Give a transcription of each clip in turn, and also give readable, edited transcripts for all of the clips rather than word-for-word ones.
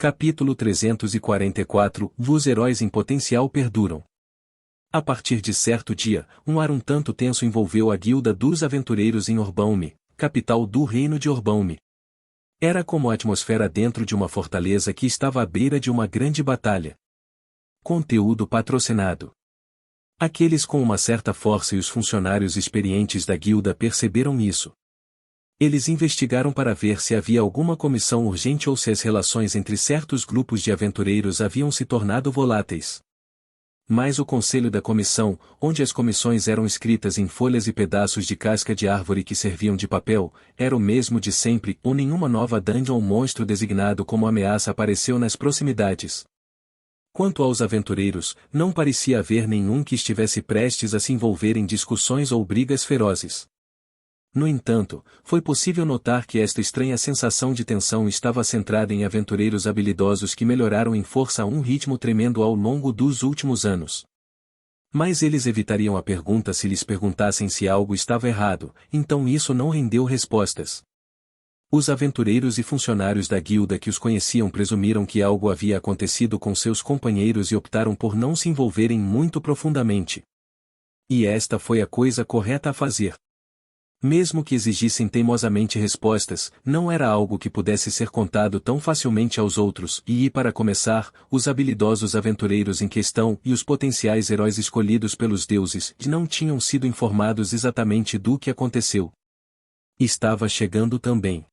Capítulo 344 Os heróis em potencial perduram. A partir de certo dia, um ar um tanto tenso envolveu a guilda dos aventureiros em Orbaume, capital do reino de Orbaume. Era como a atmosfera dentro de uma fortaleza que estava à beira de uma grande batalha. Conteúdo patrocinado. Aqueles com uma certa força e os funcionários experientes da guilda perceberam isso. Eles investigaram para ver se havia alguma comissão urgente ou se as relações entre certos grupos de aventureiros haviam se tornado voláteis. Mas o conselho da comissão, onde as comissões eram escritas em folhas e pedaços de casca de árvore que serviam de papel, era o mesmo de sempre, ou nenhuma nova dungeon ou monstro designado como ameaça apareceu nas proximidades. Quanto aos aventureiros, não parecia haver nenhum que estivesse prestes a se envolver em discussões ou brigas ferozes. No entanto, foi possível notar que esta estranha sensação de tensão estava centrada em aventureiros habilidosos que melhoraram em força a um ritmo tremendo ao longo dos últimos anos. Mas eles evitariam a pergunta se lhes perguntassem se algo estava errado, então isso não rendeu respostas. Os aventureiros e funcionários da guilda que os conheciam presumiram que algo havia acontecido com seus companheiros e optaram por não se envolverem muito profundamente. E esta foi a coisa correta a fazer. Mesmo que exigissem teimosamente respostas, não era algo que pudesse ser contado tão facilmente aos outros, e para começar, os habilidosos aventureiros em questão e os potenciais heróis escolhidos pelos deuses não tinham sido informados exatamente do que aconteceu. Estava chegando também.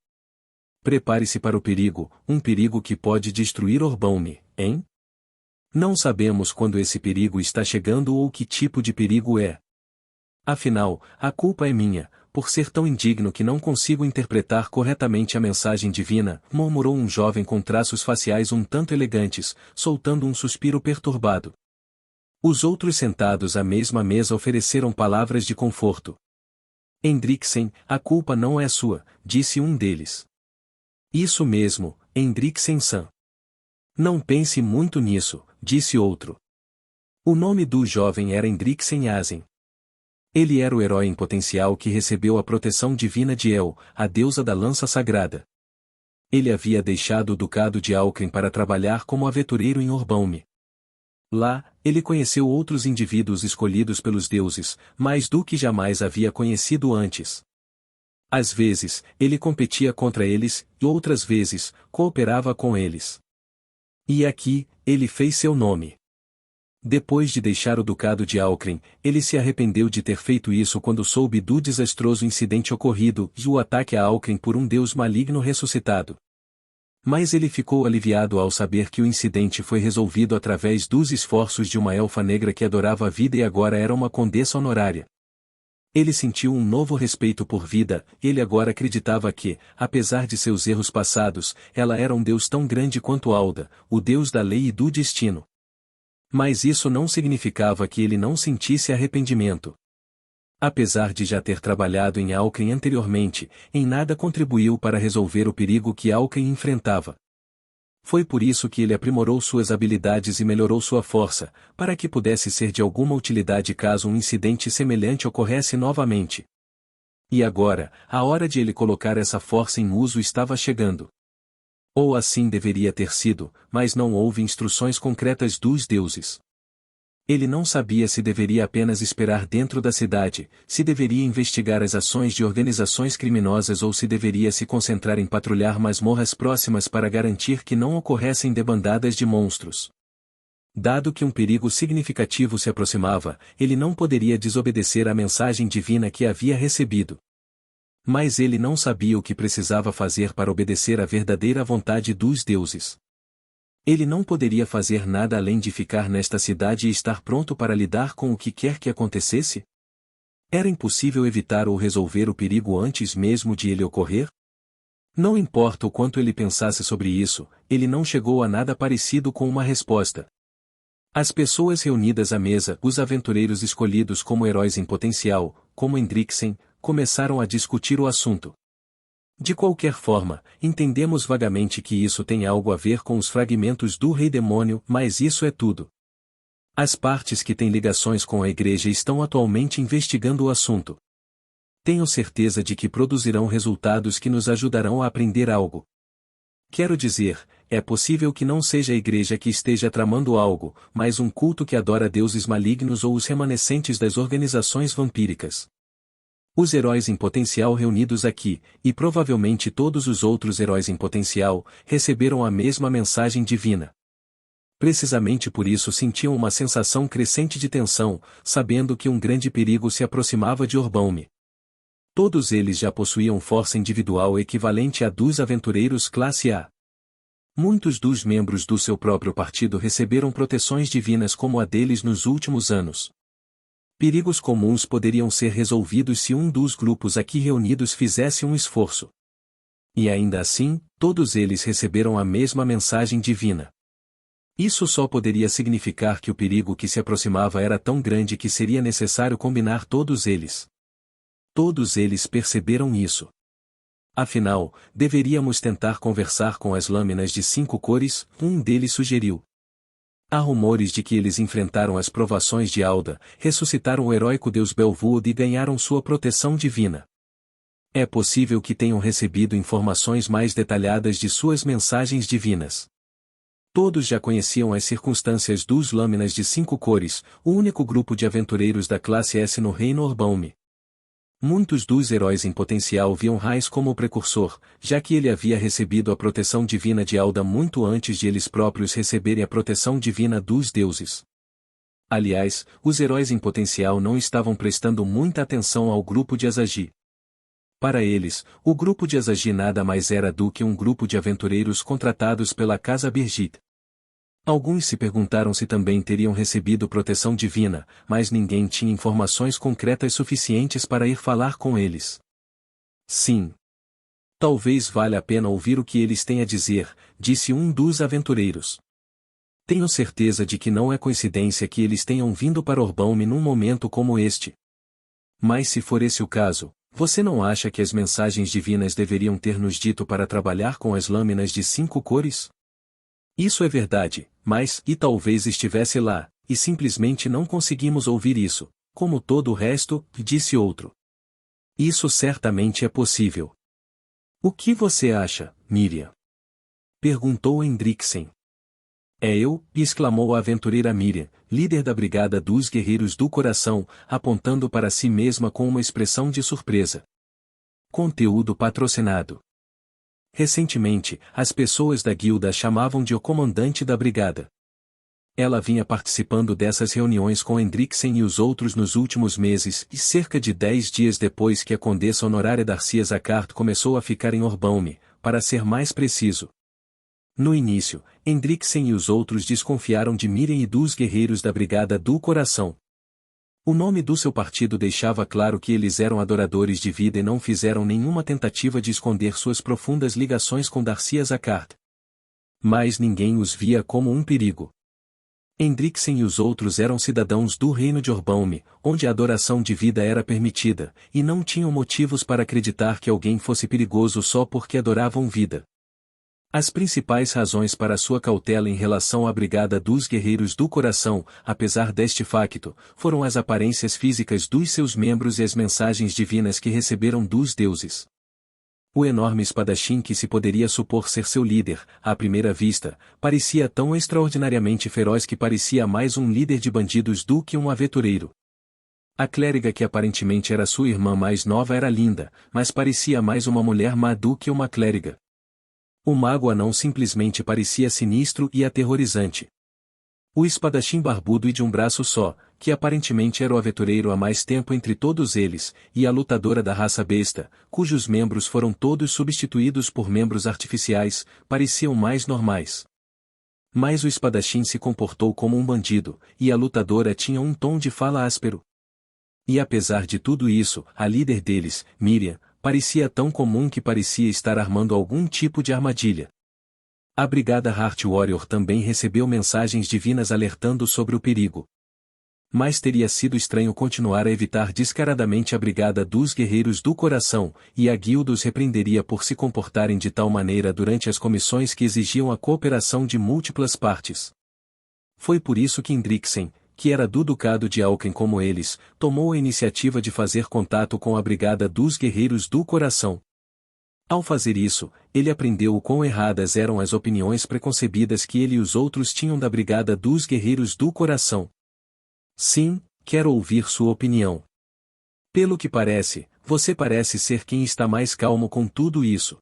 Prepare-se para o perigo, um perigo que pode destruir Orbaume, hein? Não sabemos quando esse perigo está chegando ou que tipo de perigo é. Afinal, a culpa é minha, por ser tão indigno que não consigo interpretar corretamente a mensagem divina, murmurou um jovem com traços faciais um tanto elegantes, soltando um suspiro perturbado. Os outros sentados à mesma mesa ofereceram palavras de conforto. Hendricksen, a culpa não é sua, disse um deles. Isso mesmo, Hendricksen-san. Não pense muito nisso, disse outro. O nome do jovem era Hendricksen Yazen. Ele era o herói em potencial que recebeu a proteção divina de El, a deusa da lança sagrada. Ele havia deixado o ducado de Alcren para trabalhar como aventureiro em Orbaume. Lá, ele conheceu outros indivíduos escolhidos pelos deuses, mais do que jamais havia conhecido antes. Às vezes, ele competia contra eles, e outras vezes, cooperava com eles. E aqui, ele fez seu nome. Depois de deixar o ducado de Alcren, ele se arrependeu de ter feito isso quando soube do desastroso incidente ocorrido e o ataque a Alcren por um deus maligno ressuscitado. Mas ele ficou aliviado ao saber que o incidente foi resolvido através dos esforços de uma elfa negra que adorava a vida e agora era uma condessa honorária. Ele sentiu um novo respeito por vida, e ele agora acreditava que, apesar de seus erros passados, ela era um deus tão grande quanto Alda, o deus da lei e do destino. Mas isso não significava que ele não sentisse arrependimento. Apesar de já ter trabalhado em Alcren anteriormente, em nada contribuiu para resolver o perigo que Alcren enfrentava. Foi por isso que ele aprimorou suas habilidades e melhorou sua força, para que pudesse ser de alguma utilidade caso um incidente semelhante ocorresse novamente. E agora, a hora de ele colocar essa força em uso estava chegando. Ou assim deveria ter sido, mas não houve instruções concretas dos deuses. Ele não sabia se deveria apenas esperar dentro da cidade, se deveria investigar as ações de organizações criminosas ou se deveria se concentrar em patrulhar masmorras próximas para garantir que não ocorressem debandadas de monstros. Dado que um perigo significativo se aproximava, ele não poderia desobedecer à mensagem divina que havia recebido. Mas ele não sabia o que precisava fazer para obedecer à verdadeira vontade dos deuses. Ele não poderia fazer nada além de ficar nesta cidade e estar pronto para lidar com o que quer que acontecesse? Era impossível evitar ou resolver o perigo antes mesmo de ele ocorrer? Não importa o quanto ele pensasse sobre isso, ele não chegou a nada parecido com uma resposta. As pessoas reunidas à mesa, os aventureiros escolhidos como heróis em potencial, como Hendricksen, começaram a discutir o assunto. De qualquer forma, entendemos vagamente que isso tem algo a ver com os fragmentos do Rei Demônio, mas isso é tudo. As partes que têm ligações com a Igreja estão atualmente investigando o assunto. Tenho certeza de que produzirão resultados que nos ajudarão a aprender algo. Quero dizer, é possível que não seja a igreja que esteja tramando algo, mas um culto que adora deuses malignos ou os remanescentes das organizações vampíricas. Os heróis em potencial reunidos aqui, e provavelmente todos os outros heróis em potencial, receberam a mesma mensagem divina. Precisamente por isso sentiam uma sensação crescente de tensão, sabendo que um grande perigo se aproximava de Orbaum. Todos eles já possuíam força individual equivalente a dos aventureiros classe A. Muitos dos membros do seu próprio partido receberam proteções divinas como a deles nos últimos anos. Perigos comuns poderiam ser resolvidos se um dos grupos aqui reunidos fizesse um esforço. E ainda assim, todos eles receberam a mesma mensagem divina. Isso só poderia significar que o perigo que se aproximava era tão grande que seria necessário combinar todos eles. Todos eles perceberam isso. Afinal, deveríamos tentar conversar com as lâminas de 5 cores, um deles sugeriu. Há rumores de que eles enfrentaram as provações de Alda, ressuscitaram o heróico deus Belvood e ganharam sua proteção divina. É possível que tenham recebido informações mais detalhadas de suas mensagens divinas. Todos já conheciam as circunstâncias dos Lâminas de 5 cores, o único grupo de aventureiros da classe S no reino Orbaum. Muitos dos heróis em potencial viam Raiz como o precursor, já que ele havia recebido a proteção divina de Alda muito antes de eles próprios receberem a proteção divina dos deuses. Aliás, os heróis em potencial não estavam prestando muita atenção ao grupo de Asagi. Para eles, o grupo de Asagi nada mais era do que um grupo de aventureiros contratados pela Casa Birgit. Alguns se perguntaram se também teriam recebido proteção divina, mas ninguém tinha informações concretas suficientes para ir falar com eles. Sim. Talvez valha a pena ouvir o que eles têm a dizer, disse um dos aventureiros. Tenho certeza de que não é coincidência que eles tenham vindo para Orbaum num momento como este. Mas se for esse o caso, você não acha que as mensagens divinas deveriam ter nos dito para trabalhar com as lâminas de 5 cores? Isso é verdade, mas, e talvez estivesse lá, e simplesmente não conseguimos ouvir isso, como todo o resto, disse outro. Isso certamente é possível. O que você acha, Miriam? Perguntou Hendricksen. É eu, exclamou a aventureira Miriam, líder da Brigada dos Guerreiros do Coração, apontando para si mesma com uma expressão de surpresa. Conteúdo patrocinado. Recentemente, as pessoas da guilda a chamavam de o comandante da brigada. Ela vinha participando dessas reuniões com Hendricksen e os outros nos últimos meses, e cerca de 10 dias depois que a condessa honorária Darcia Zackart começou a ficar em Orbaum, para ser mais preciso. No início, Hendricksen e os outros desconfiaram de Miriam e dos guerreiros da Brigada do Coração. O nome do seu partido deixava claro que eles eram adoradores de vida e não fizeram nenhuma tentativa de esconder suas profundas ligações com Darcia Zackart. Mas ninguém os via como um perigo. Hendricksen e os outros eram cidadãos do reino de Orbaum, onde a adoração de vida era permitida, e não tinham motivos para acreditar que alguém fosse perigoso só porque adoravam vida. As principais razões para sua cautela em relação à Brigada dos Guerreiros do Coração, apesar deste facto, foram as aparências físicas dos seus membros e as mensagens divinas que receberam dos deuses. O enorme espadachim que se poderia supor ser seu líder, à primeira vista, parecia tão extraordinariamente feroz que parecia mais um líder de bandidos do que um aventureiro. A clériga que aparentemente era sua irmã mais nova era linda, mas parecia mais uma mulher má do que uma clériga. O mago anão simplesmente parecia sinistro e aterrorizante. O espadachim barbudo e de um braço só, que aparentemente era o aventureiro há mais tempo entre todos eles, e a lutadora da raça besta, cujos membros foram todos substituídos por membros artificiais, pareciam mais normais. Mas o espadachim se comportou como um bandido, e a lutadora tinha um tom de fala áspero. E apesar de tudo isso, a líder deles, Miriam, parecia tão comum que parecia estar armando algum tipo de armadilha. A Brigada Heart Warrior também recebeu mensagens divinas alertando sobre o perigo. Mas teria sido estranho continuar a evitar descaradamente a Brigada dos Guerreiros do Coração, e a guilda os repreenderia por se comportarem de tal maneira durante as comissões que exigiam a cooperação de múltiplas partes. Foi por isso que Hendricksen, que era do Ducado de Alken como eles, tomou a iniciativa de fazer contato com a Brigada dos Guerreiros do Coração. Ao fazer isso, ele aprendeu o quão erradas eram as opiniões preconcebidas que ele e os outros tinham da Brigada dos Guerreiros do Coração. Sim, quero ouvir sua opinião. Pelo que parece, você parece ser quem está mais calmo com tudo isso.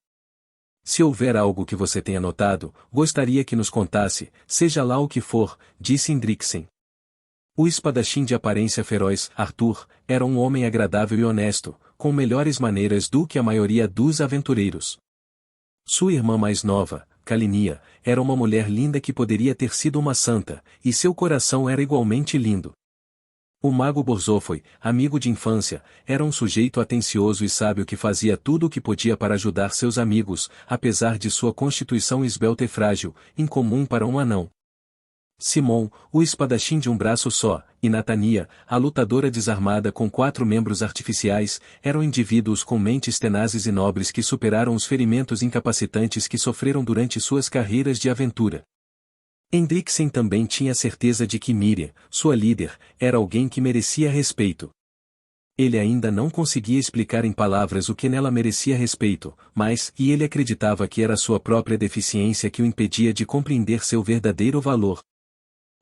Se houver algo que você tenha notado, gostaria que nos contasse, seja lá o que for, disse Hendrickson. O espadachim de aparência feroz, Arthur, era um homem agradável e honesto, com melhores maneiras do que a maioria dos aventureiros. Sua irmã mais nova, Kalinia, era uma mulher linda que poderia ter sido uma santa, e seu coração era igualmente lindo. O mago Borzófoi, amigo de infância, era um sujeito atencioso e sábio que fazia tudo o que podia para ajudar seus amigos, apesar de sua constituição esbelta e frágil, incomum para um anão. Simon, o espadachim de um braço só, e Natania, a lutadora desarmada com 4 membros artificiais, eram indivíduos com mentes tenazes e nobres que superaram os ferimentos incapacitantes que sofreram durante suas carreiras de aventura. Hendrickson também tinha certeza de que Miriam, sua líder, era alguém que merecia respeito. Ele ainda não conseguia explicar em palavras o que nela merecia respeito, mas, e ele acreditava que era sua própria deficiência que o impedia de compreender seu verdadeiro valor.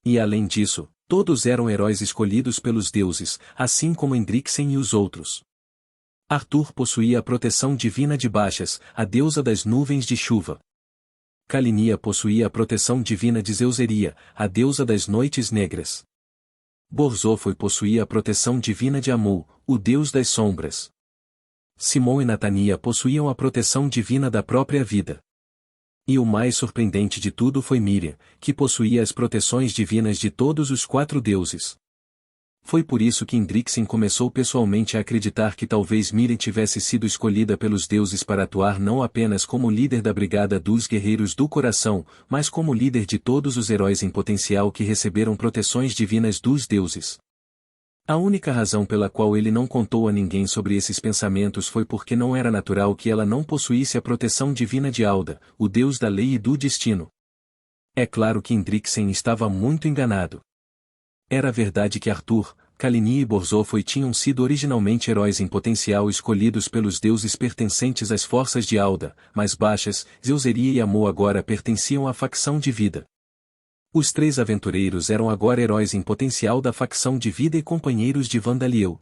E além disso, todos eram heróis escolhidos pelos deuses, assim como Hendrickson e os outros. Arthur possuía a proteção divina de Baixas, a deusa das nuvens de chuva. Kalinia possuía a proteção divina de Zeuseria, a deusa das noites negras. Borzófoi possuía a proteção divina de Amu, o deus das sombras. Simon e Natania possuíam a proteção divina da própria vida. E o mais surpreendente de tudo foi Miriam, que possuía as proteções divinas de todos os 4 deuses. Foi por isso que Hendrickson começou pessoalmente a acreditar que talvez Miriam tivesse sido escolhida pelos deuses para atuar não apenas como líder da Brigada dos Guerreiros do Coração, mas como líder de todos os heróis em potencial que receberam proteções divinas dos deuses. A única razão pela qual ele não contou a ninguém sobre esses pensamentos foi porque não era natural que ela não possuísse a proteção divina de Alda, o deus da lei e do destino. É claro que Hendrickson estava muito enganado. Era verdade que Arthur, Kalinia e Borzófoi tinham sido originalmente heróis em potencial escolhidos pelos deuses pertencentes às forças de Alda, mas Baixas, Zeuseria e Amu agora pertenciam à facção de vida. Os 3 aventureiros eram agora heróis em potencial da facção de vida e companheiros de Vandaliel.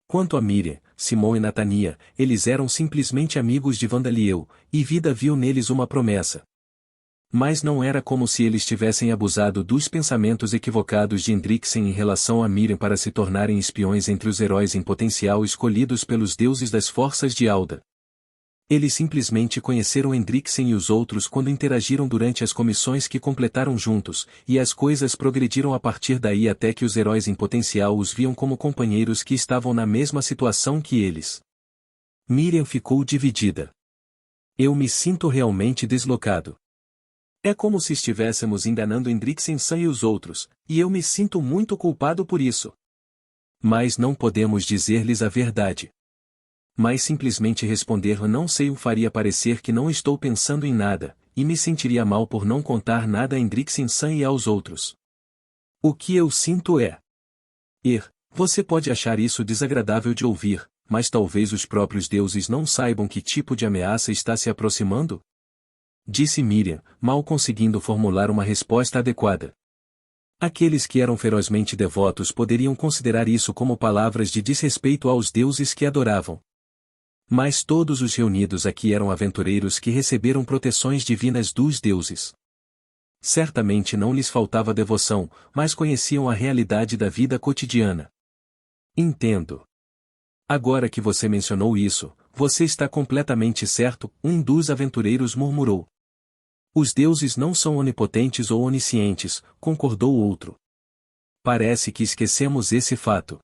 Quanto a Miriam, Simon e Natania, eles eram simplesmente amigos de Vandaliel, e Vida viu neles uma promessa. Mas não era como se eles tivessem abusado dos pensamentos equivocados de Hendrickson em relação a Miriam para se tornarem espiões entre os heróis em potencial escolhidos pelos deuses das forças de Alda. Eles simplesmente conheceram Hendrickson e os outros quando interagiram durante as comissões que completaram juntos, e as coisas progrediram a partir daí até que os heróis em potencial os viam como companheiros que estavam na mesma situação que eles. Miriam ficou dividida. Eu me sinto realmente deslocado. É como se estivéssemos enganando Hendrickson e os outros, e eu me sinto muito culpado por isso. Mas não podemos dizer-lhes a verdade. Mas simplesmente responder não sei o faria parecer que não estou pensando em nada, e me sentiria mal por não contar nada a Hendrickson e aos outros. O que eu sinto é... Você pode achar isso desagradável de ouvir, mas talvez os próprios deuses não saibam que tipo de ameaça está se aproximando? Disse Miriam, mal conseguindo formular uma resposta adequada. Aqueles que eram ferozmente devotos poderiam considerar isso como palavras de desrespeito aos deuses que adoravam. Mas todos os reunidos aqui eram aventureiros que receberam proteções divinas dos deuses. Certamente não lhes faltava devoção, mas conheciam a realidade da vida cotidiana. Entendo. Agora que você mencionou isso, você está completamente certo, um dos aventureiros murmurou. Os deuses não são onipotentes ou oniscientes, concordou outro. Parece que esquecemos esse fato.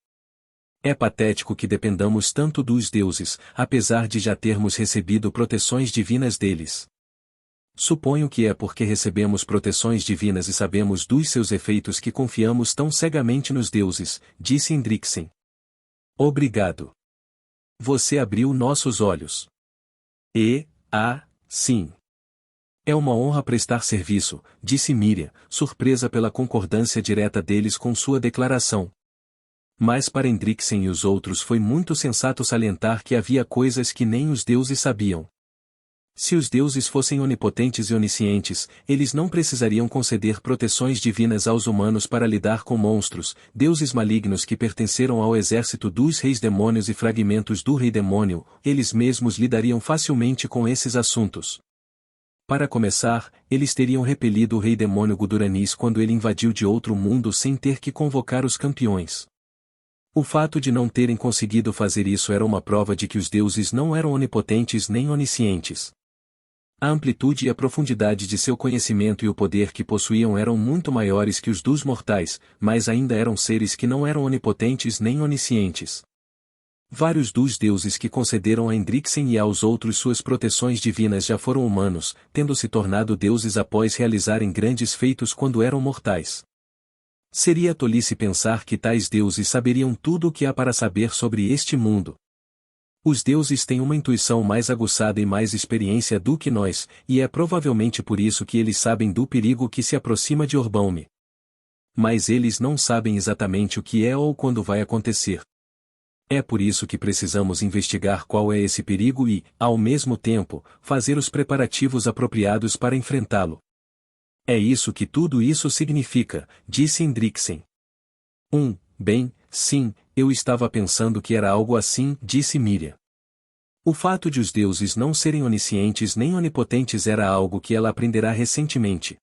É patético que dependamos tanto dos deuses, apesar de já termos recebido proteções divinas deles. Suponho que é porque recebemos proteções divinas e sabemos dos seus efeitos que confiamos tão cegamente nos deuses, disse Hendrickson. Obrigado. Você abriu nossos olhos. Sim. É uma honra prestar serviço, disse Miriam, surpresa pela concordância direta deles com sua declaração. Mas para Hendrickson e os outros foi muito sensato salientar que havia coisas que nem os deuses sabiam. Se os deuses fossem onipotentes e oniscientes, eles não precisariam conceder proteções divinas aos humanos para lidar com monstros, deuses malignos que pertenceram ao exército dos reis demônios e fragmentos do rei demônio, eles mesmos lidariam facilmente com esses assuntos. Para começar, eles teriam repelido o rei demônio Guduranis quando ele invadiu de outro mundo sem ter que convocar os campeões. O fato de não terem conseguido fazer isso era uma prova de que os deuses não eram onipotentes nem oniscientes. A amplitude e a profundidade de seu conhecimento e o poder que possuíam eram muito maiores que os dos mortais, mas ainda eram seres que não eram onipotentes nem oniscientes. Vários dos deuses que concederam a Hendricksen e aos outros suas proteções divinas já foram humanos, tendo se tornado deuses após realizarem grandes feitos quando eram mortais. Seria tolice pensar que tais deuses saberiam tudo o que há para saber sobre este mundo. Os deuses têm uma intuição mais aguçada e mais experiência do que nós, e é provavelmente por isso que eles sabem do perigo que se aproxima de Orbaum. Mas eles não sabem exatamente o que é ou quando vai acontecer. É por isso que precisamos investigar qual é esse perigo e, ao mesmo tempo, fazer os preparativos apropriados para enfrentá-lo. É isso que tudo isso significa, disse Hendricksen. Bem, sim, eu estava pensando que era algo assim, disse Miriam. O fato de os deuses não serem oniscientes nem onipotentes era algo que ela aprenderá recentemente.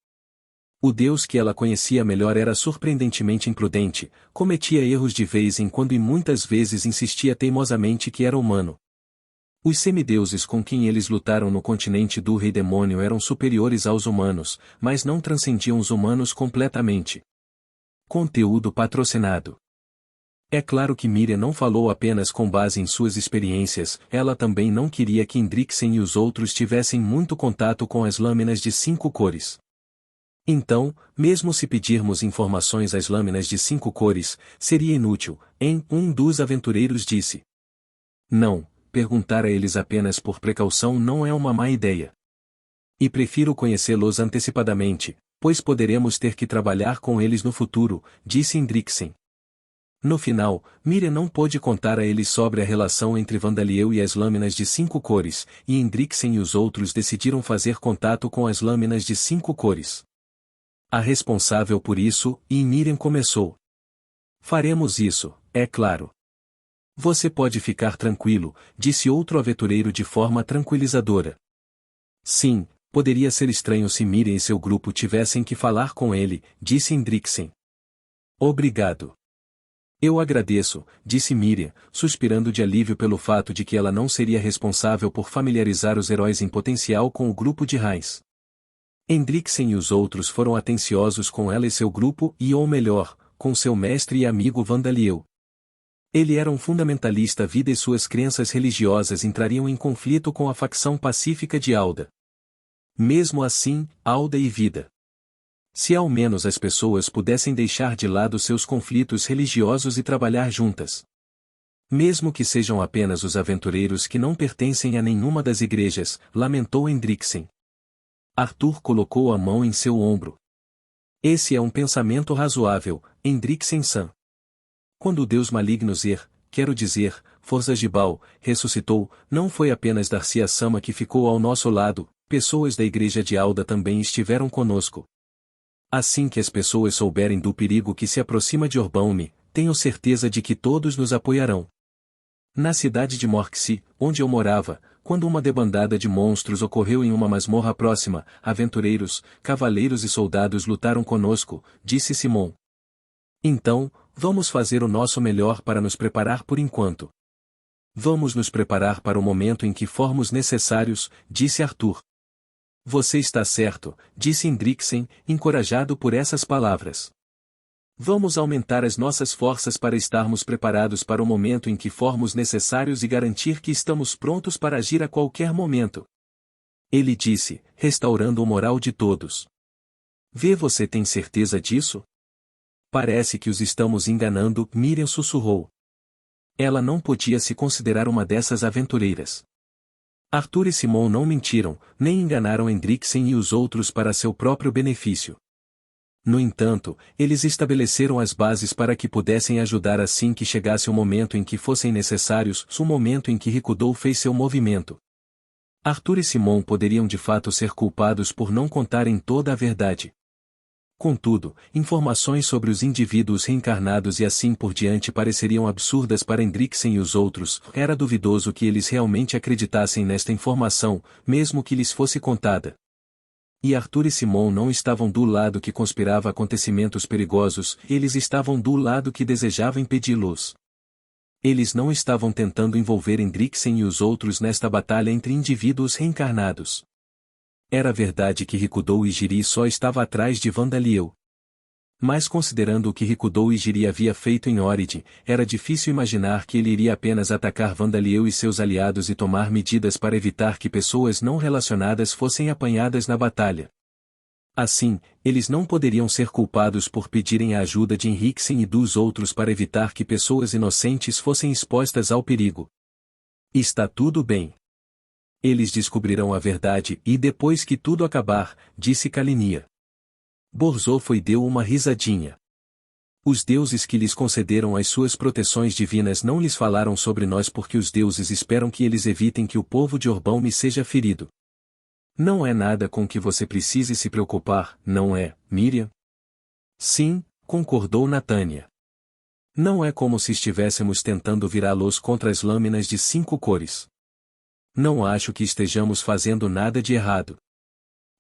O Deus que ela conhecia melhor era surpreendentemente imprudente, cometia erros de vez em quando e muitas vezes insistia teimosamente que era humano. Os semideuses com quem eles lutaram no continente do Rei Demônio eram superiores aos humanos, mas não transcendiam os humanos completamente. Conteúdo patrocinado. É claro que Miriam não falou apenas com base em suas experiências, ela também não queria que Hendricksen e os outros tivessem muito contato com as lâminas de 5 cores. Então, mesmo se pedirmos informações às lâminas de 5 cores, seria inútil, um dos aventureiros disse. Não, perguntar a eles apenas por precaução não é uma má ideia. E prefiro conhecê-los antecipadamente, pois poderemos ter que trabalhar com eles no futuro, disse Hendricksen. No final, Miriam não pôde contar a eles sobre a relação entre Vandaliel e as lâminas de 5 cores, e Hendricksen e os outros decidiram fazer contato com as lâminas de 5 cores. A responsável por isso, e Miriam começou. Faremos isso, é claro. Você pode ficar tranquilo, disse outro aventureiro de forma tranquilizadora. Sim, poderia ser estranho se Miriam e seu grupo tivessem que falar com ele, disse Hendricksen. Obrigado. Eu agradeço, disse Miriam, suspirando de alívio pelo fato de que ela não seria responsável por familiarizar os heróis em potencial com o grupo de Heinz. Hendricksen e os outros foram atenciosos com ela e seu grupo e, ou melhor, com seu mestre e amigo Vandaliel. Ele era um fundamentalista vida e suas crenças religiosas entrariam em conflito com a facção pacífica de Alda. Mesmo assim, Alda e Vida. Se ao menos as pessoas pudessem deixar de lado seus conflitos religiosos e trabalhar juntas. Mesmo que sejam apenas os aventureiros que não pertencem a nenhuma das igrejas, lamentou Hendricksen. Arthur colocou a mão em seu ombro. Esse é um pensamento razoável, Hendricksen-san. Quando o deus maligno Zer, quero dizer, Forza Gibal, ressuscitou, não foi apenas Darcia-sama que ficou ao nosso lado, pessoas da igreja de Alda também estiveram conosco. Assim que as pessoas souberem do perigo que se aproxima de Orbaum, tenho certeza de que todos nos apoiarão. Na cidade de Morxi, onde eu morava, quando uma debandada de monstros ocorreu em uma masmorra próxima, aventureiros, cavaleiros e soldados lutaram conosco, disse Simon. Então, vamos fazer o nosso melhor para nos preparar por enquanto. Vamos nos preparar para o momento em que formos necessários, disse Arthur. Você está certo, disse Hendricksen, encorajado por essas palavras. Vamos aumentar as nossas forças para estarmos preparados para o momento em que formos necessários e garantir que estamos prontos para agir a qualquer momento. Ele disse, restaurando o moral de todos. Você tem certeza disso? Parece que os estamos enganando, Miriam sussurrou. Ela não podia se considerar uma dessas aventureiras. Arthur e Simon não mentiram, nem enganaram Hendricksen e os outros para seu próprio benefício. No entanto, eles estabeleceram as bases para que pudessem ajudar assim que chegasse o momento em que fossem necessários, o momento em que Rikudo fez seu movimento. Arthur e Simon poderiam de fato ser culpados por não contarem toda a verdade. Contudo, informações sobre os indivíduos reencarnados e assim por diante pareceriam absurdas para Hendrickson e os outros. Era duvidoso que eles realmente acreditassem nesta informação, mesmo que lhes fosse contada. E Arthur e Simon não estavam do lado que conspirava acontecimentos perigosos, eles estavam do lado que desejava impedi-los. Eles não estavam tentando envolver Hendrickson e os outros nesta batalha entre indivíduos reencarnados. Era verdade que Rikudo Ijiri só estava atrás de Vandaliel. Mas considerando o que Rikudo Ijiri havia feito em Origin, era difícil imaginar que ele iria apenas atacar Vandaliel e seus aliados e tomar medidas para evitar que pessoas não relacionadas fossem apanhadas na batalha. Assim, eles não poderiam ser culpados por pedirem a ajuda de Hendrickson e dos outros para evitar que pessoas inocentes fossem expostas ao perigo. Está tudo bem. Eles descobrirão a verdade e depois que tudo acabar, disse Kalinia. Borzo foi deu uma risadinha. Os deuses que lhes concederam as suas proteções divinas não lhes falaram sobre nós porque os deuses esperam que eles evitem que o povo de Orbaum seja ferido. Não é nada com que você precise se preocupar, não é, Miriam? Sim, concordou Natânia. Não é como se estivéssemos tentando virá-los contra as lâminas de 5 cores. Não acho que estejamos fazendo nada de errado.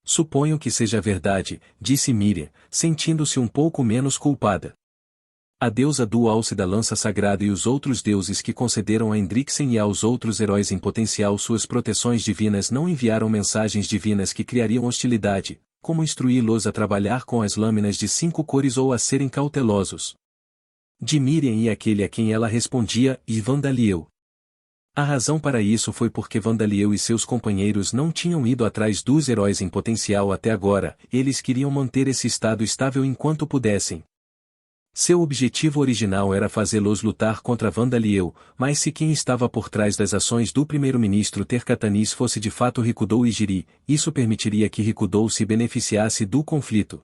Suponho que seja verdade, disse Miriam, sentindo-se um pouco menos culpada. A deusa do alce da lança sagrada e os outros deuses que concederam a Hendrickson e aos outros heróis em potencial suas proteções divinas não enviaram mensagens divinas que criariam hostilidade, como instruí-los a trabalhar com as lâminas de 5 cores ou a serem cautelosos. De Miriam e aquele a quem ela respondia, e Vandaliel. A razão para isso foi porque Vandaliel e seus companheiros não tinham ido atrás dos heróis em potencial até agora, eles queriam manter esse estado estável enquanto pudessem. Seu objetivo original era fazê-los lutar contra Vandaliel, mas se quem estava por trás das ações do primeiro-ministro Tercatanis fosse de fato Rikudo Ijiri, isso permitiria que Rikudo se beneficiasse do conflito.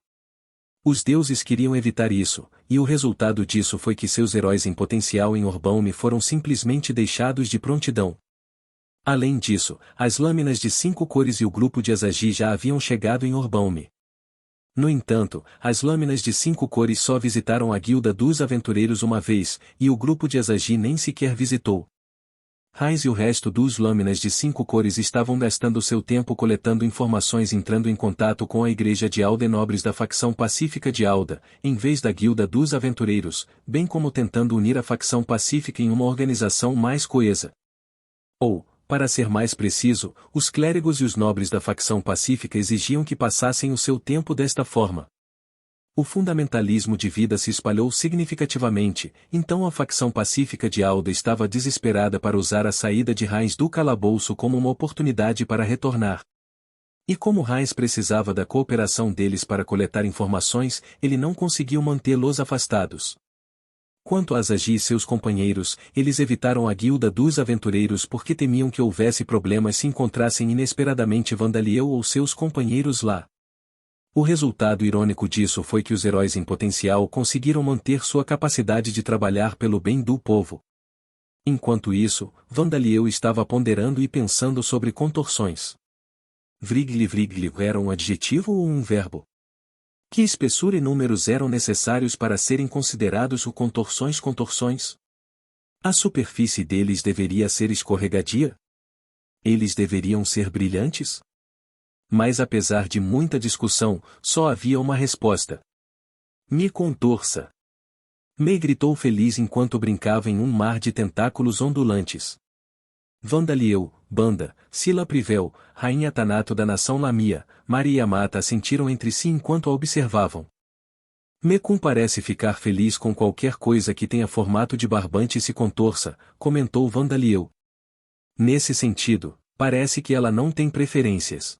Os deuses queriam evitar isso, e o resultado disso foi que seus heróis em potencial em Orbaum foram simplesmente deixados de prontidão. Além disso, as lâminas de 5 cores e o grupo de Asagi já haviam chegado em Orbaum. No entanto, as lâminas de 5 cores só visitaram a guilda dos aventureiros uma vez, e o grupo de Asagi nem sequer visitou. Heinz e o resto dos lâminas de 5 cores estavam gastando seu tempo coletando informações e entrando em contato com a igreja de Alda e nobres da facção pacífica de Alda, em vez da guilda dos aventureiros, bem como tentando unir a facção pacífica em uma organização mais coesa. Ou, para ser mais preciso, os clérigos e os nobres da facção pacífica exigiam que passassem o seu tempo desta forma. O fundamentalismo de vida se espalhou significativamente, então a facção pacífica de Alda estava desesperada para usar a saída de Heinz do calabouço como uma oportunidade para retornar. E como Heinz precisava da cooperação deles para coletar informações, ele não conseguiu mantê-los afastados. Quanto a Asagi e seus companheiros, eles evitaram a guilda dos aventureiros porque temiam que houvesse problemas se encontrassem inesperadamente Vandaliel ou seus companheiros lá. O resultado irônico disso foi que os heróis em potencial conseguiram manter sua capacidade de trabalhar pelo bem do povo. Enquanto isso, Vandaliel estava ponderando e pensando sobre contorções. Vrigli era um adjetivo ou um verbo? Que espessura e números eram necessários para serem considerados o contorções? A superfície deles deveria ser escorregadia? Eles deveriam ser brilhantes? Mas apesar de muita discussão, só havia uma resposta. Me contorça. May gritou feliz enquanto brincava em um mar de tentáculos ondulantes. Vandaliel, Banda, Sila Privel, Rainha Tanato da nação Lamia, Maria e Yamata assentiram entre si enquanto a observavam. Mekun parece ficar feliz com qualquer coisa que tenha formato de barbante e se contorça, comentou Vandaliel. Nesse sentido, parece que ela não tem preferências.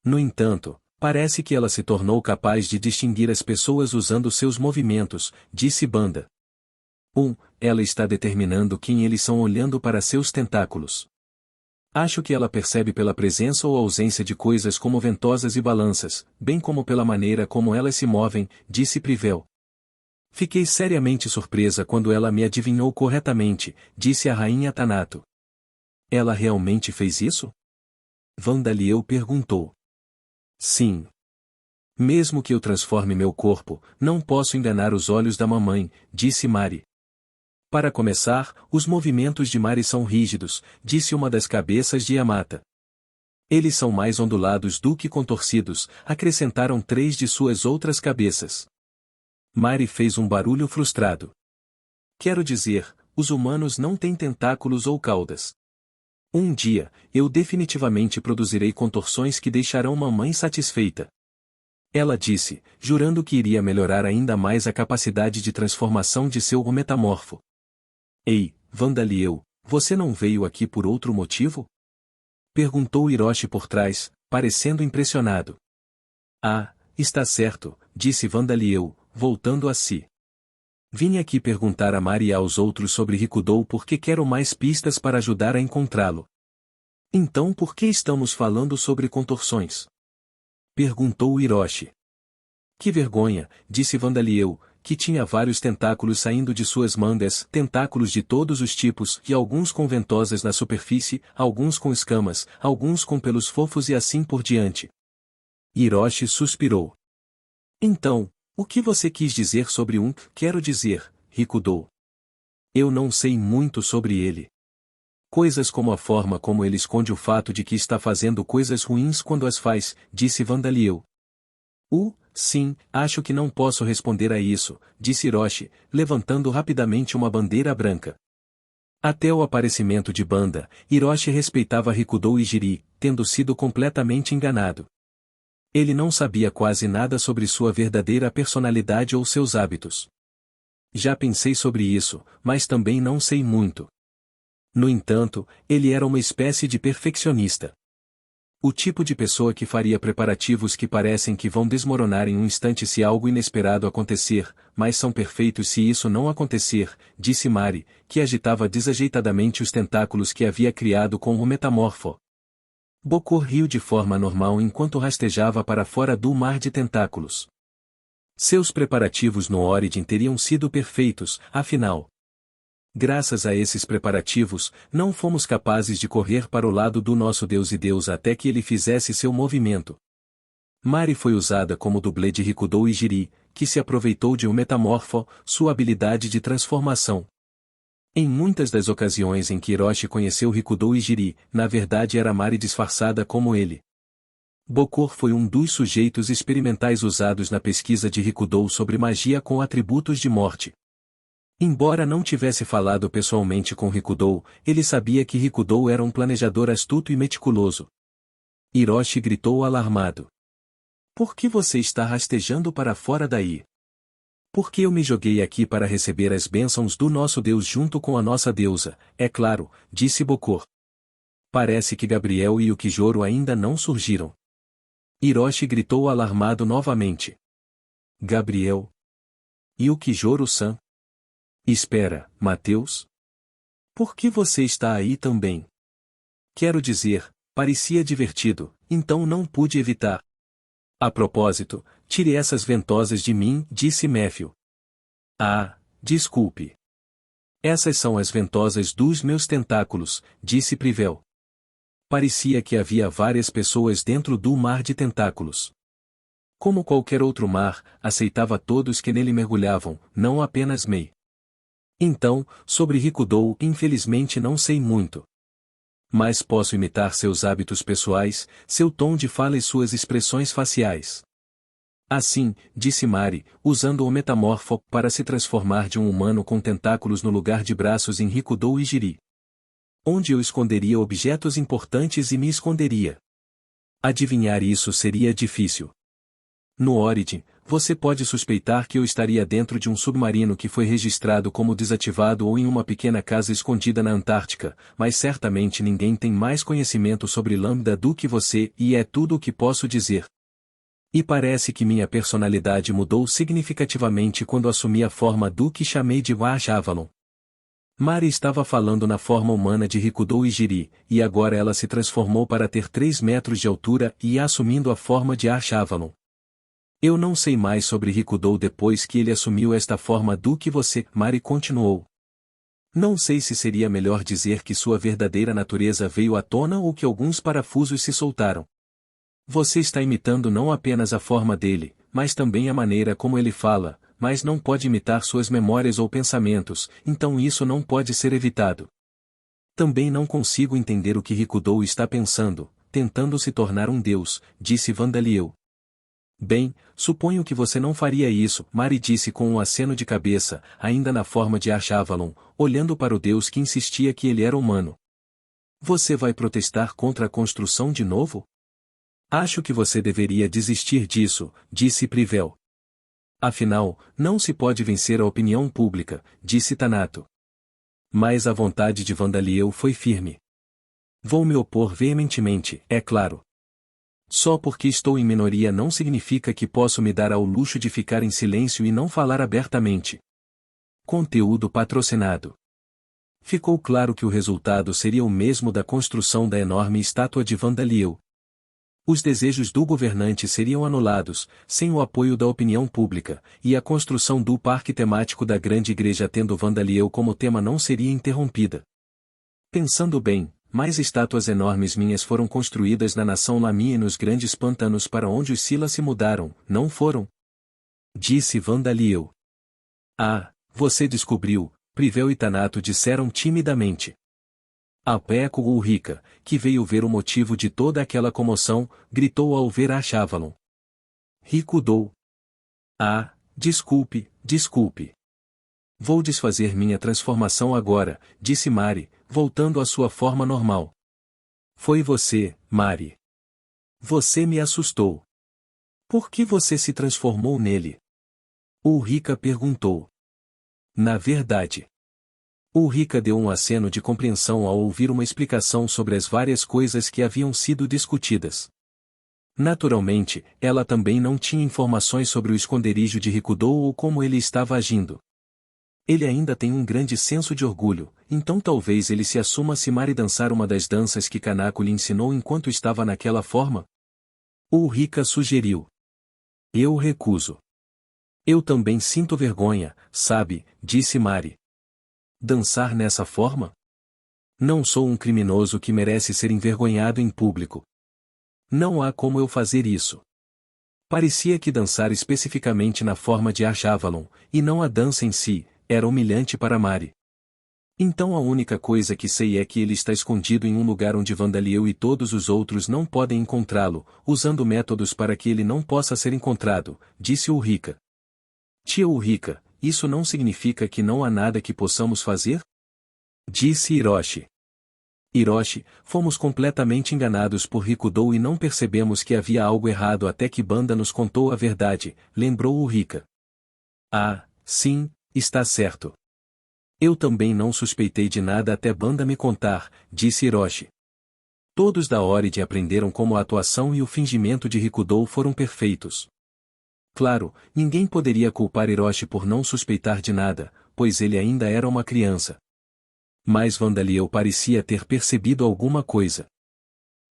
No entanto, parece que ela se tornou capaz de distinguir as pessoas usando seus movimentos, disse Banda. Ela está determinando quem eles são olhando para seus tentáculos. Acho que ela percebe pela presença ou ausência de coisas como ventosas e balanças, bem como pela maneira como elas se movem, disse Privel. Fiquei seriamente surpresa quando ela me adivinhou corretamente, disse a rainha Tanato. Ela realmente fez isso? Vandaliel perguntou. Sim. Mesmo que eu transforme meu corpo, não posso enganar os olhos da mamãe, disse Mari. Para começar, os movimentos de Mari são rígidos, disse uma das cabeças de Yamata. Eles são mais ondulados do que contorcidos, acrescentaram 3 de suas outras cabeças. Mari fez um barulho frustrado. Quero dizer, os humanos não têm tentáculos ou caudas. Um dia, eu definitivamente produzirei contorções que deixarão mamãe satisfeita. Ela disse, jurando que iria melhorar ainda mais a capacidade de transformação de seu metamorfo. Ei, Vandaliel, você não veio aqui por outro motivo? Perguntou Hiroshi por trás, parecendo impressionado. Ah, está certo, disse Vandaliel, voltando a si. Vim aqui perguntar a Mari e aos outros sobre Rikudou porque quero mais pistas para ajudar a encontrá-lo. Então por que estamos falando sobre contorções? Perguntou Hiroshi. Que vergonha, disse Vandaliel, que tinha vários tentáculos saindo de suas mangas, tentáculos de todos os tipos, e alguns com ventosas na superfície, alguns com escamas, alguns com pelos fofos e assim por diante. Hiroshi suspirou. Então, o que você quis dizer sobre quero dizer, Rikudou? Eu não sei muito sobre ele. Coisas como a forma como ele esconde o fato de que está fazendo coisas ruins quando as faz, disse Vandaliel. Sim, acho que não posso responder a isso, disse Hiroshi, levantando rapidamente uma bandeira branca. Até o aparecimento de Banda, Hiroshi respeitava Rikudou e Jiri, tendo sido completamente enganado. Ele não sabia quase nada sobre sua verdadeira personalidade ou seus hábitos. Já pensei sobre isso, mas também não sei muito. No entanto, ele era uma espécie de perfeccionista. O tipo de pessoa que faria preparativos que parecem que vão desmoronar em um instante se algo inesperado acontecer, mas são perfeitos se isso não acontecer, disse Mari, que agitava desajeitadamente os tentáculos que havia criado com o metamorfo. Bokor riu de forma normal enquanto rastejava para fora do mar de tentáculos. Seus preparativos no Origin teriam sido perfeitos, afinal. Graças a esses preparativos, não fomos capazes de correr para o lado do nosso Deus e Deus até que ele fizesse seu movimento. Mari foi usada como dublê de Rikudou e Jiri, que se aproveitou de um metamorfo, sua habilidade de transformação. Em muitas das ocasiões em que Hiroshi conheceu Rikudou e Jiri, na verdade era Mari disfarçada como ele. Bokor foi um dos sujeitos experimentais usados na pesquisa de Rikudou sobre magia com atributos de morte. Embora não tivesse falado pessoalmente com Rikudou, ele sabia que Rikudou era um planejador astuto e meticuloso. Hiroshi gritou alarmado. Por que você está rastejando para fora daí? Porque eu me joguei aqui para receber as bênçãos do nosso Deus junto com a nossa deusa, é claro, disse Bokor. Parece que Gabriel e o Kijoro ainda não surgiram. Hiroshi gritou alarmado novamente. Gabriel? E o Kijoro-san? Espera, Mateus? Por que você está aí também? Quero dizer, parecia divertido, então não pude evitar. A propósito, tire essas ventosas de mim, disse Matthew. Ah, desculpe. Essas são as ventosas dos meus tentáculos, disse Privel. Parecia que havia várias pessoas dentro do mar de tentáculos. Como qualquer outro mar, aceitava todos que nele mergulhavam, não apenas Mei. Então, sobre Rikudou, infelizmente não sei muito. Mas posso imitar seus hábitos pessoais, seu tom de fala e suas expressões faciais. Assim, disse Mari, usando o metamorfo para se transformar de um humano com tentáculos no lugar de braços em Rikudou e Jiri. Onde eu esconderia objetos importantes e me esconderia. Adivinhar isso seria difícil. No Origin, você pode suspeitar que eu estaria dentro de um submarino que foi registrado como desativado ou em uma pequena casa escondida na Antártica, mas certamente ninguém tem mais conhecimento sobre Lambda do que você, e é tudo o que posso dizer. E parece que minha personalidade mudou significativamente quando assumi a forma do que chamei de Wash Avalon. Mari estava falando na forma humana de Rikudou e Jiri, e agora ela se transformou para ter 3 metros de altura e assumindo a forma de Ash Avalon. Eu não sei mais sobre Rikudou depois que ele assumiu esta forma do que você, Mari continuou. Não sei se seria melhor dizer que sua verdadeira natureza veio à tona ou que alguns parafusos se soltaram. Você está imitando não apenas a forma dele, mas também a maneira como ele fala, mas não pode imitar suas memórias ou pensamentos, então isso não pode ser evitado. Também não consigo entender o que Rikudo está pensando, tentando se tornar um deus, disse Vandaliel. Bem, suponho que você não faria isso, Mari disse com um aceno de cabeça, ainda na forma de Achavalon, olhando para o deus que insistia que ele era humano. Você vai protestar contra a construção de novo? Acho que você deveria desistir disso, disse Privel. Afinal, não se pode vencer a opinião pública, disse Tanato. Mas a vontade de Vandaliel foi firme. Vou me opor veementemente, é claro. Só porque estou em minoria não significa que posso me dar ao luxo de ficar em silêncio e não falar abertamente. Conteúdo patrocinado. Ficou claro que o resultado seria o mesmo da construção da enorme estátua de Vandaliel. Os desejos do governante seriam anulados, sem o apoio da opinião pública, e a construção do parque temático da grande igreja tendo Vandaliel como tema não seria interrompida. Pensando bem, mais estátuas enormes minhas foram construídas na nação Lamia e nos grandes pântanos para onde os Sila se mudaram, não foram? Disse Vandaliel. Ah, você descobriu, Privel e Tanato disseram timidamente. A Peco Ulrica, que veio ver o motivo de toda aquela comoção, gritou ao ver Achavalon. Rikudo. Ah, desculpe, desculpe. Vou desfazer minha transformação agora, disse Mari, voltando à sua forma normal. Foi você, Mari. Você me assustou. Por que você se transformou nele? Ulrica perguntou. Na verdade. Ulrica deu um aceno de compreensão ao ouvir uma explicação sobre as várias coisas que haviam sido discutidas. Naturalmente, ela também não tinha informações sobre o esconderijo de Rikudo ou como ele estava agindo. Ele ainda tem um grande senso de orgulho, então talvez ele se assuma se Mari dançar uma das danças que Kanako lhe ensinou enquanto estava naquela forma? Ulrica sugeriu. Eu recuso. Eu também sinto vergonha, sabe, disse Mari. Dançar nessa forma? Não sou um criminoso que merece ser envergonhado em público. Não há como eu fazer isso. Parecia que dançar especificamente na forma de Achavalon, e não a dança em si, era humilhante para Mari. Então a única coisa que sei é que ele está escondido em um lugar onde Vandaliel e todos os outros não podem encontrá-lo, usando métodos para que ele não possa ser encontrado, disse Ulrica. Tia Ulrica, isso não significa que não há nada que possamos fazer? Disse Hiroshi. Hiroshi, fomos completamente enganados por Rikudo e não percebemos que havia algo errado até que Banda nos contou a verdade, lembrou Ulrica. Ah, sim, está certo. Eu também não suspeitei de nada até Banda me contar, disse Hiroshi. Todos da Oride aprenderam como a atuação e o fingimento de Rikudo foram perfeitos. Claro, ninguém poderia culpar Hiroshi por não suspeitar de nada, pois ele ainda era uma criança. Mas Vandaliel parecia ter percebido alguma coisa.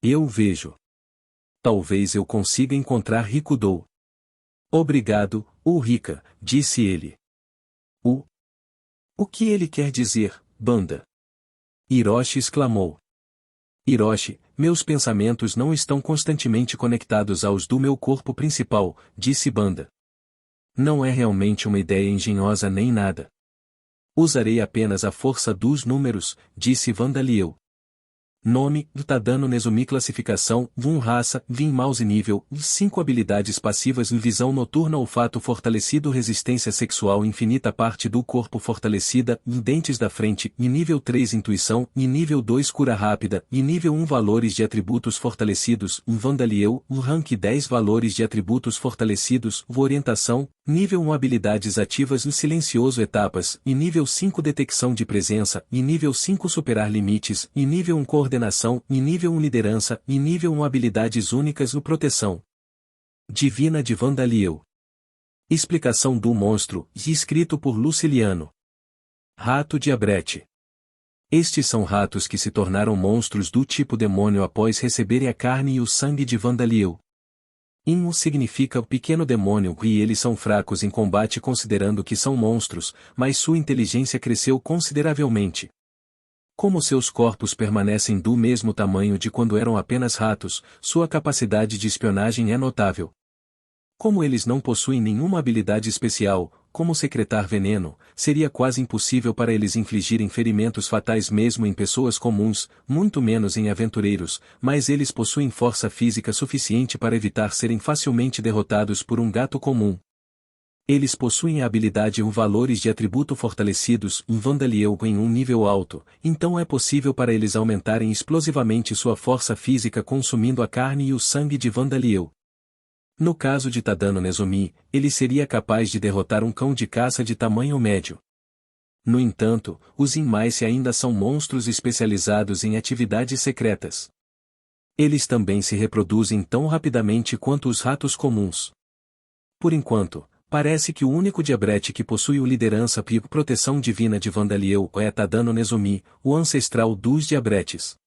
Eu vejo. Talvez eu consiga encontrar Rikudo. Obrigado, Ulrica, disse ele. O que ele quer dizer, Banda? Hiroshi exclamou. Hiroshi, meus pensamentos não estão constantemente conectados aos do meu corpo principal, disse Banda. Não é realmente uma ideia engenhosa nem nada. Usarei apenas a força dos números, disse Vandaliel. Nome, Tadano Nezumi classificação, Vun raça, Vin mouse nível, 5 habilidades passivas visão noturna olfato fortalecido resistência sexual infinita parte do corpo fortalecida, dentes da frente, e nível 3 intuição, e nível 2 cura rápida, e nível 1 valores de atributos fortalecidos, Vandaliel, rank 10 valores de atributos fortalecidos, orientação, nível 1 habilidades ativas silencioso etapas, e nível 5 detecção de presença, e nível 5 superar limites, e nível 1 coordenação, e nível 1 liderança, e nível 1 habilidades únicas e proteção divina de Vandaliel. Explicação do monstro, escrito por Luciliano. Rato de Abrete. Estes são ratos que se tornaram monstros do tipo demônio após receberem a carne e o sangue de Vandaliel. Inmu significa o pequeno demônio e eles são fracos em combate considerando que são monstros, mas sua inteligência cresceu consideravelmente. Como seus corpos permanecem do mesmo tamanho de quando eram apenas ratos, sua capacidade de espionagem é notável. Como eles não possuem nenhuma habilidade especial, como secretar veneno, seria quase impossível para eles infligirem ferimentos fatais mesmo em pessoas comuns, muito menos em aventureiros, mas eles possuem força física suficiente para evitar serem facilmente derrotados por um gato comum. Eles possuem a habilidade ou valores de atributo fortalecidos em Vandaliel em um nível alto, então é possível para eles aumentarem explosivamente sua força física consumindo a carne e o sangue de Vandaliel. No caso de Tadano Nezomi, ele seria capaz de derrotar um cão de caça de tamanho médio. No entanto, os Inmice ainda são monstros especializados em atividades secretas. Eles também se reproduzem tão rapidamente quanto os ratos comuns. Por enquanto, parece que o único diabrete que possui o liderança e proteção divina de Vandaliel é Tadano Nezomi, o ancestral dos diabretes.